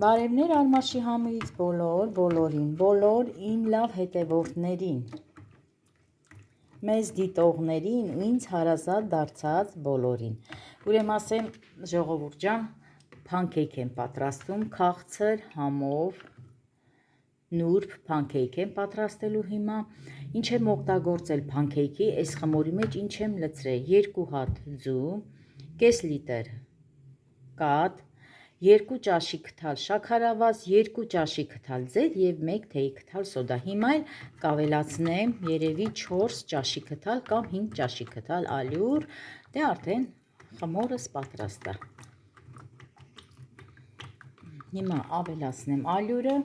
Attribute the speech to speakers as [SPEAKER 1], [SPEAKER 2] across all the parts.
[SPEAKER 1] Բարևներ Արմաշի համից բոլոր ին լավ հետևորդներին, մեզ դիտողներին ու ինձ հարազատ դարձած բոլորին։ Ուրեմն ասեմ ժողովուրդ ջան, փանքեյք եմ պատրաստում, քաղցր համով, նուրբ փանքեյք եմ պատրաստելու հիմա։ Ինչ եմ օգտագործել փանքեյքի, այս խմորի մեջ ինչ եմ լցրել, 2 հատ ձու, կես լիտր կաթ, 2 ճաշի քթալ շաքարավազ, 2 ճաշի քթալ ձետ եւ 1 թեյի քթալ սոդա։ Հիմա էլ կավելացնեմ երևի 4 ճաշի քթալ կամ 5 ճաշի քթալ ալյուր, դե արդեն խմորս պատրաստ է։ Հիմա ավելացնեմ ալյուրը։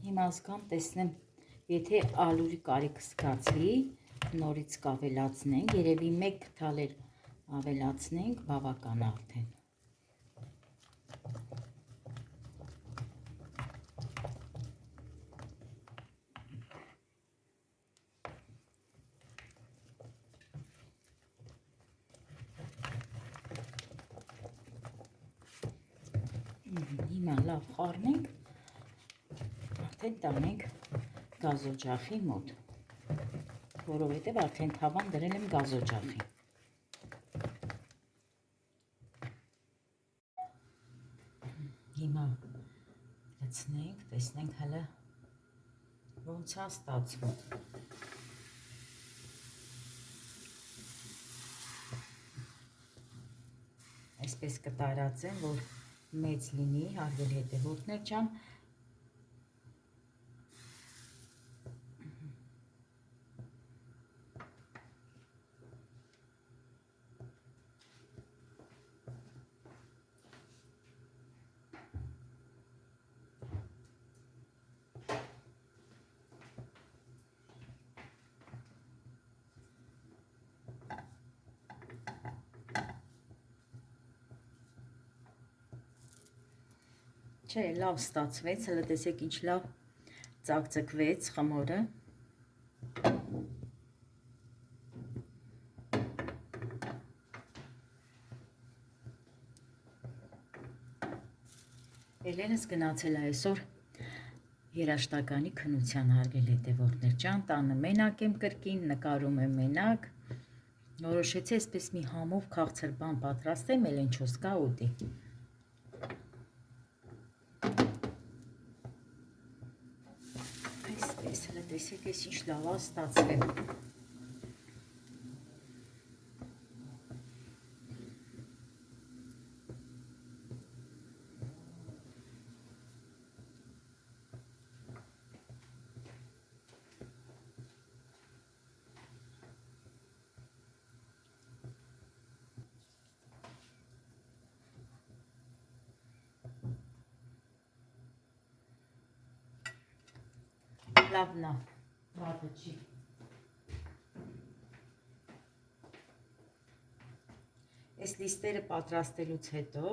[SPEAKER 1] Հիմա զգամ, տեսնեմ, եթե ալյուրի կարիքը զգացի, նորից կավելացնենք, երևի 1 քթալ էլ ավելացնենք, բավական է արդեն։ Հիմա լավ խառնենք, արդեն տանենք գազօջախի մոտ, որովհետև արդեն թավան դրել եմ գազօջախի։ Հիմա լցնենք, տեսնենք հələ ոնց է ստացվում։ Այսպես կտարածեմ, որ մեծ լինի, հարգելի հետևորդներ ջան։ Չէ, լավ ստացվեց, հələ տեսեք ինչ լավ ծակծկվեց խմորը։ Էլենս գնացել է այսօր երաշտականի քննության, հարգելի հետևորդներ ջան, տանը մենակ եմ կրկին, նկարում եմ մենակ, որոշեցի այսպես մի համով քաղցր բան պատրաստեմ, Էլենչոս կա ուտի։ Այսպես, հələ տեսեք ես ինչ լավ է ստացվել։ Լավն է, վատը չի։ Այս լիստերը պատրաստելուց հետո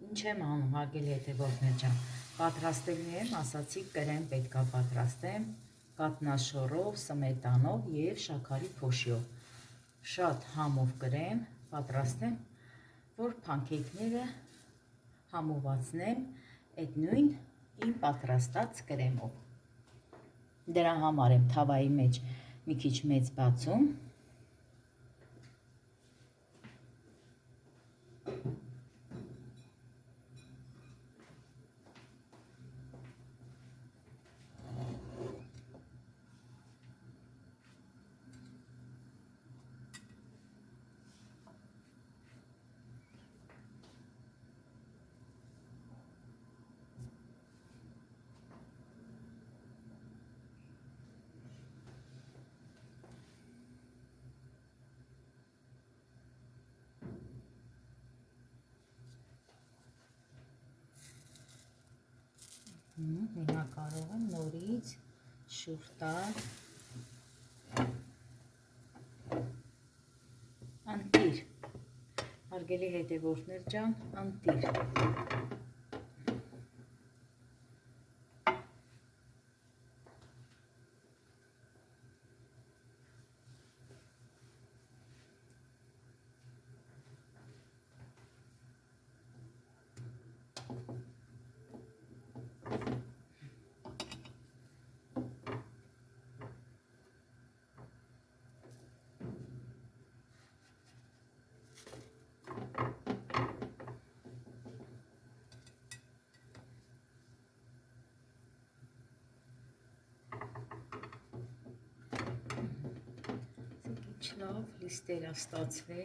[SPEAKER 1] ինչ եմ անում, հարգելի հետևորդներ ջան, պատրաստելու եմ, ասացի կրեմ պետք է պատրաստեմ կաթնաշոռով, սմետանով եւ շաքարի փոշիով։ Շատ համով կրեմ պատրաստեմ, որ փանքեյքները համովացնեմ այդ նույն իմ պատրաստած կրեմով։ Դրա համար եմ թավայի մեջ մի քիչ մեծ բացում։ Հիմա կարող եմ նորից շուռ տալ, անտիր, հարգելի հետևորդներ ջան, անտիր։ Լավ, լիստերը ստացվի։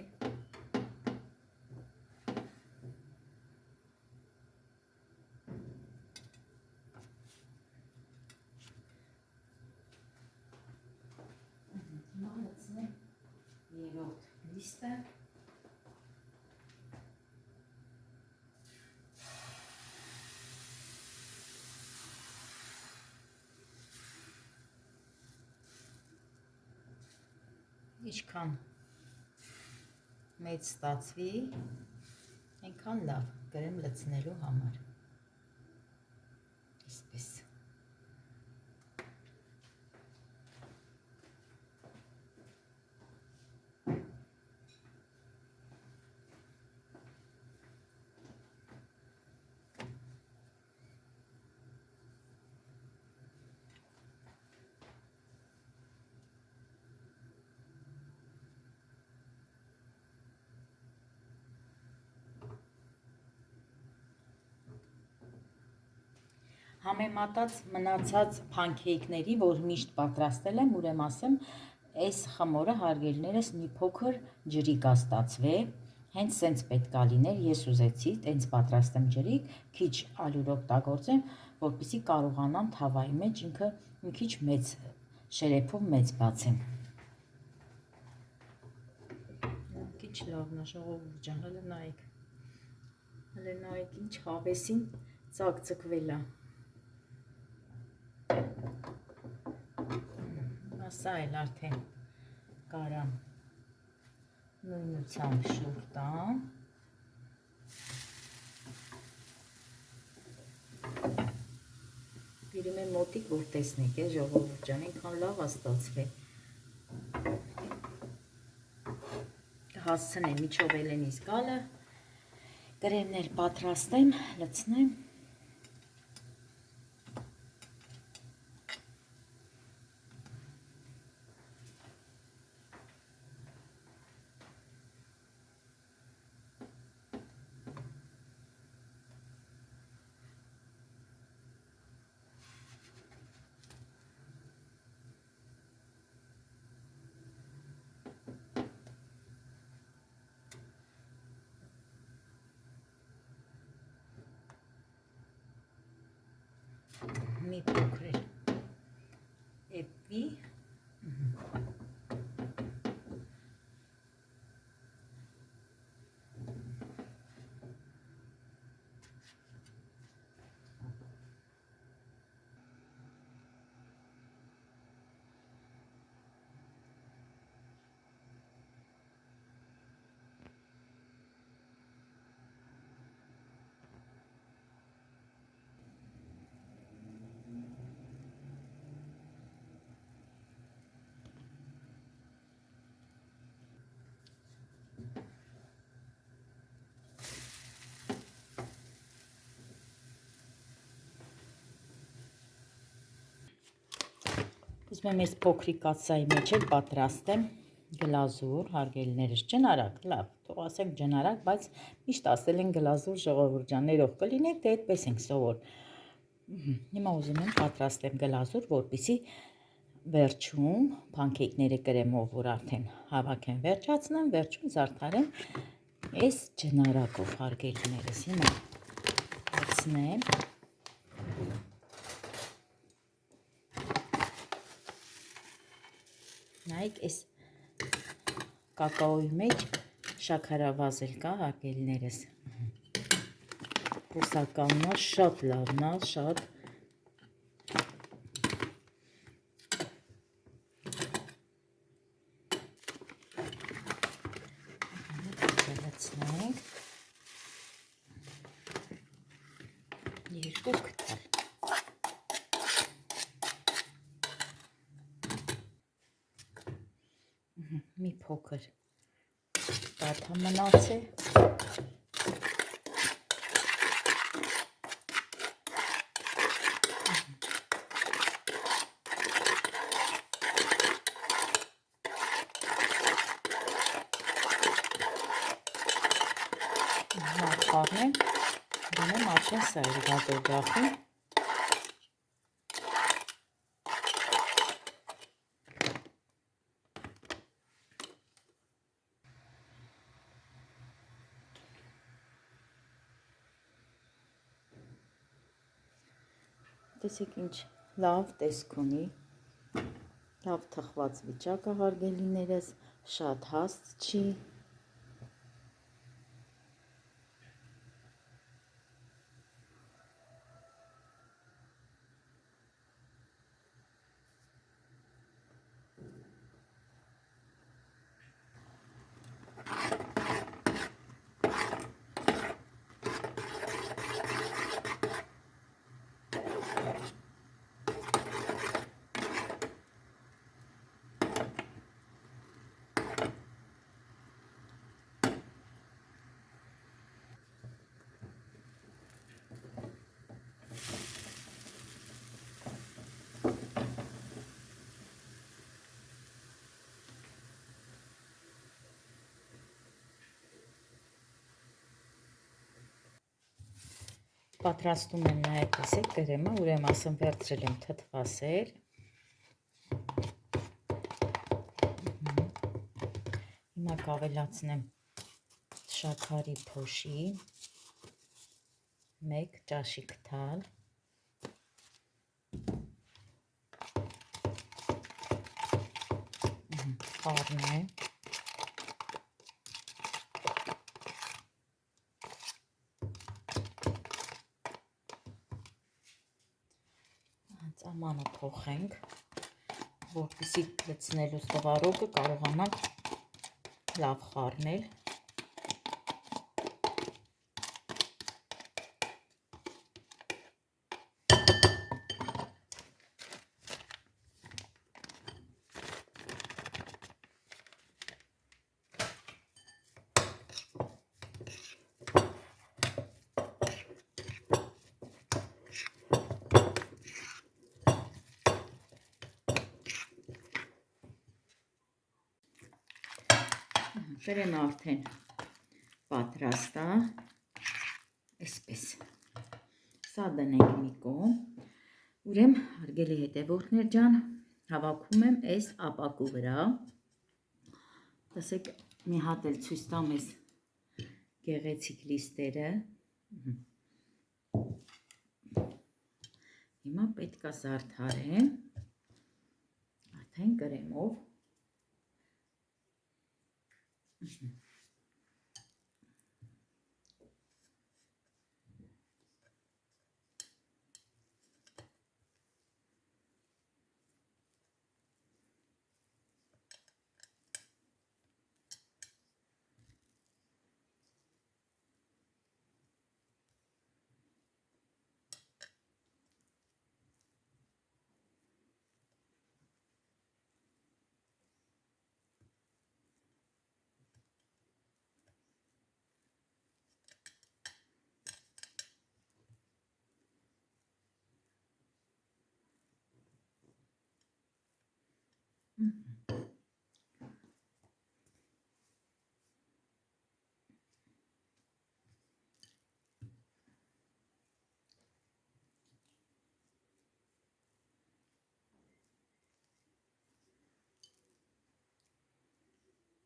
[SPEAKER 1] Հիմա լցնեմ երրորդ լիստը։ Ինչքան մեծ ստացվի, այնքան լավ գրեմ լցնելու համար։ Այսպես։ Համեմատած մնացած փանքեյքների, որ միշտ պատրաստել եմ, ուրեմն ասեմ, այս խմորը հարգելիներս մի փոքր ջրի կստացվի, հենց սենց պետք է լիներ, ես ուզեցի տենց պատրաստեմ ջրիկ, քիչ ալյուր օգտագործեմ, որպեսզի կարողանամ թավայի մեջ ինքը մի քիչ մեծ շերեփով մեծ բացեմ։ Քիչ լավն է, ժողովուրդ ջան, հələ նայեք ինչ հավեսին ծակծկվել է։ Սա էլ արդեն կարամ նույնությամբ շուռ տամ։ Բերում եմ մոտիկ, որ տեսնեք, ժողովուրդ ջան, այնքան լավ է ստացվել։ Հասցնեմ միջով Էլենիս գալը, կրեմներ պատրաստեմ, լցնեմ։ Մի փոքր էպի։ Ուզում եմ այս փոքրիկ կաթսայի մեջ էլ պատրաստեմ գլազուր, հարգելիներս, ջնարակ, լավ, թող ասենք ջնարակ, բայց միշտ ասել են գլազուր, ժողովուրդ ջան, ներող կլինեք, դե այդպես ենք սովոր։ Հիմա ուզում եմ պատրաստեմ գլազուր, որպեսզի վերջում փանքեյքները կրեմով, որ արդեն հավաքեն, վերջացնեմ, վերջում զարդարեմ այս ջնարակով, հարգելիներս։ Հիմա լցնեմ։ Նայեք, այս կակաոյի մեջ շաքարավազ էլ կա, հարգելիներս։ Ռուսականն է, շատ լավն է, շատ մի փոքր բաթա մնացել։ Խառնեմ, դնեմ արդեն սա է գազօջախին։ Տեսեք ինչ լավ տեսք ունի, լավ թխված վիճակ է հարգելիներս, շատ հաստ չի։ Պատրաստում եմ նաև, տեսեք, կրեմը, ուրեմն ասեմ վերցրել եմ թթվասեր։ Հիմա կավելացնեմ շաքարի փոշի, 1 ճաշիկ թալ, խառնեմ, ամանը փոխենք, որպեսզի լցնելուց տվարողը կարողանանք լավ խառնել։ Կրեմը արդեն պատրաստ է, այսպես, սա դնենք մի կողմ, ուրեմն հարգելի հետևորդներ ջան, հավաքում եմ այս ապակու վրա, տեսեք մի հատ էլ ցույց տամ այս գեղեցիկ լիստերը, հիմա պետք է զարդարեմ, արդեն կրեմով,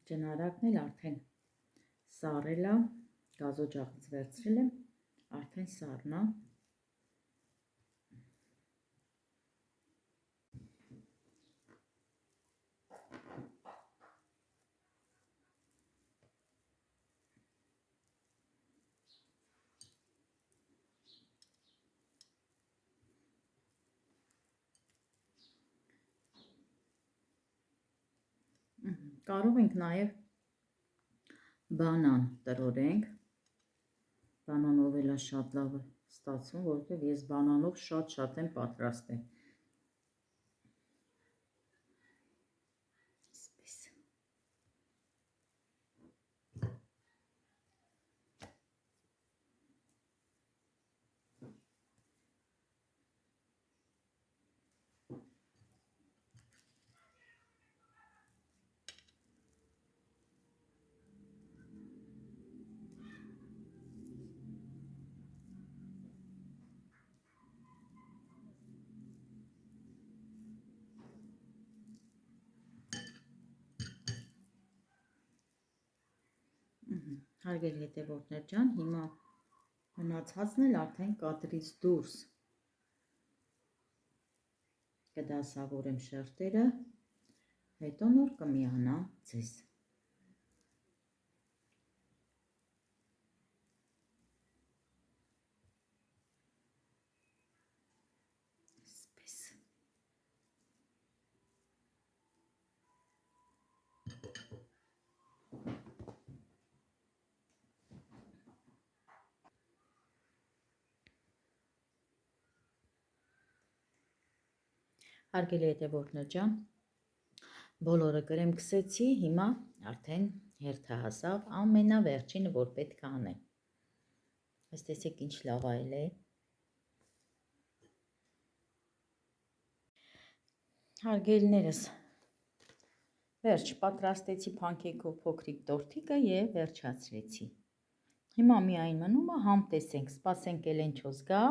[SPEAKER 1] Ճնարակն էլ արդեն սառել է, գազօջախից վերցրել եմ, արդեն սառն է։ Կարող ենք նաև բանան տրորենք, բանանով էլ է շատ լավ ստացվում, որովհետև ես բանանով շատ եմ պատրաստել։ Այսպես։ Հարգելի հետևորդներ ջան, հիմա մնացածն էլ արդեն կադրից դուրս կդասավորեմ շերտերը, հետո նոր կմիանա ձեզ։ Այսպես։ Հարգելի հետևորդներ ջան, բոլորը գրեմ քսեցի, հիմա արդեն հերթը հասավ ամենավերջինը, որ պետք է անեմ։ Այս տեսեք ինչ լավ այլ է։ Հարգելիներս, վերջ պատրաստեցի փանքեյքով փոքրիկ տորտիկը եւ վերջացրեցի։ Հիմա միայն մնում է համ տեսենք, սպասենք էլենչոս գա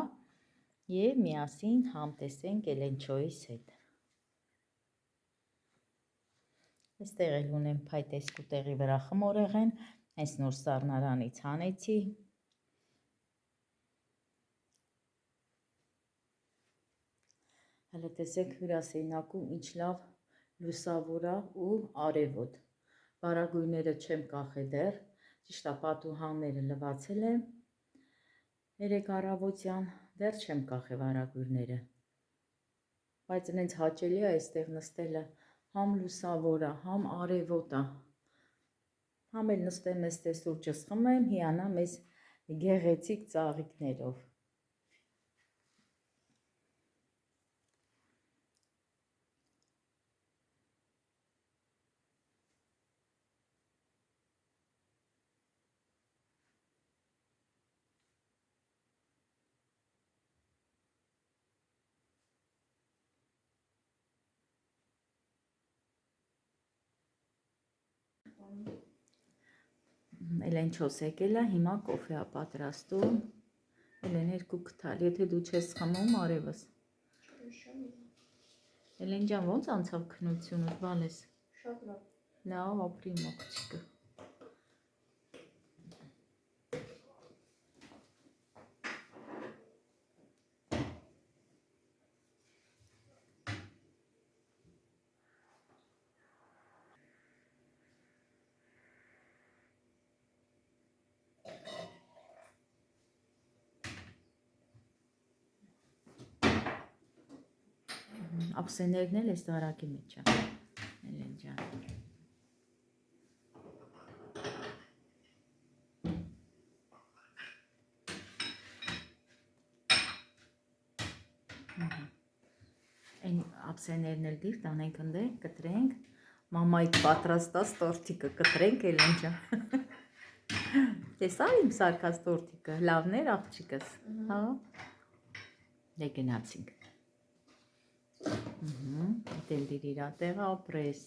[SPEAKER 1] եւ միասին համ տեսենք էլենչոյիս հետ։ Այստեղ էլ ունեմ փայտե սկուտեղի վրա խմորեղեն, հենց նոր սառնարանից հանեցի։ Հələ տեսեք հյուրասենյակում ինչ լավ լուսավոր է ու արևոտ։ Բարագույնները չեմ կախել դեռ, ճիշտ է, պատուհանները լվացել եմ 3 առավոտյան, դեռ չեմ կախել վարագույրները, բայց ինձ հաճելի է այստեղ նստելը, համ լուսավոր է, համ արևոտ է, համ էլ նստեմ այստեղ սուրճս խմեմ, հիանամ այս գեղեցիկ ծաղիկներով։ Էլենչոս եկել է, հիմա կոֆե է պատրաստում, Էլեն 2 կթալ, եթե դու չես խմում, արևս։ Էլեն ջան, ոնց անցավ քննությունդ, բալես։ Շատ լավ։ Լավ, ապրի մոքչիկը։ Ափսեներն էլ այս դարակի մեջ է, Էլեն ջան։ Այն ափսեներն էլ դիր տանենք ընդե, կտրենք, մամայիդ պատրաստած տորտիկը կտրենք, Էլեն ջան։ Տեսա իմ սարքած տորտիկը, լավներ աղջիկս, հա։ Դե գնացինք։ Դել դիր իրա տեղը ապրես։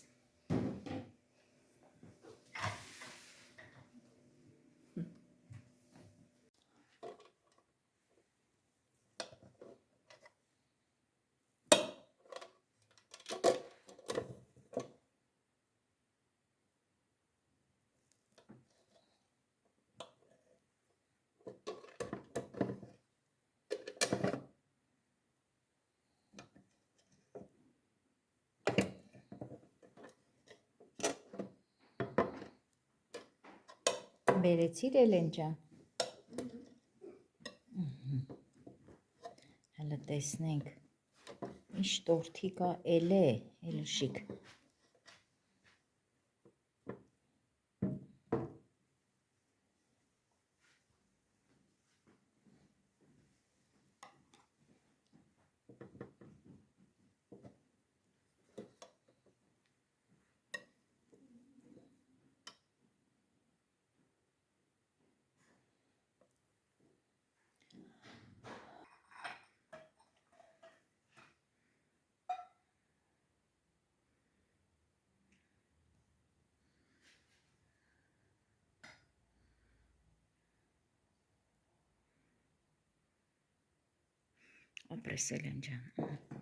[SPEAKER 1] Բերեցիր Էլեն ջան։ Հələ տեսնենք, ինչ տորտիկ է, էլշիկ։ Ապրես Էլեն ջան։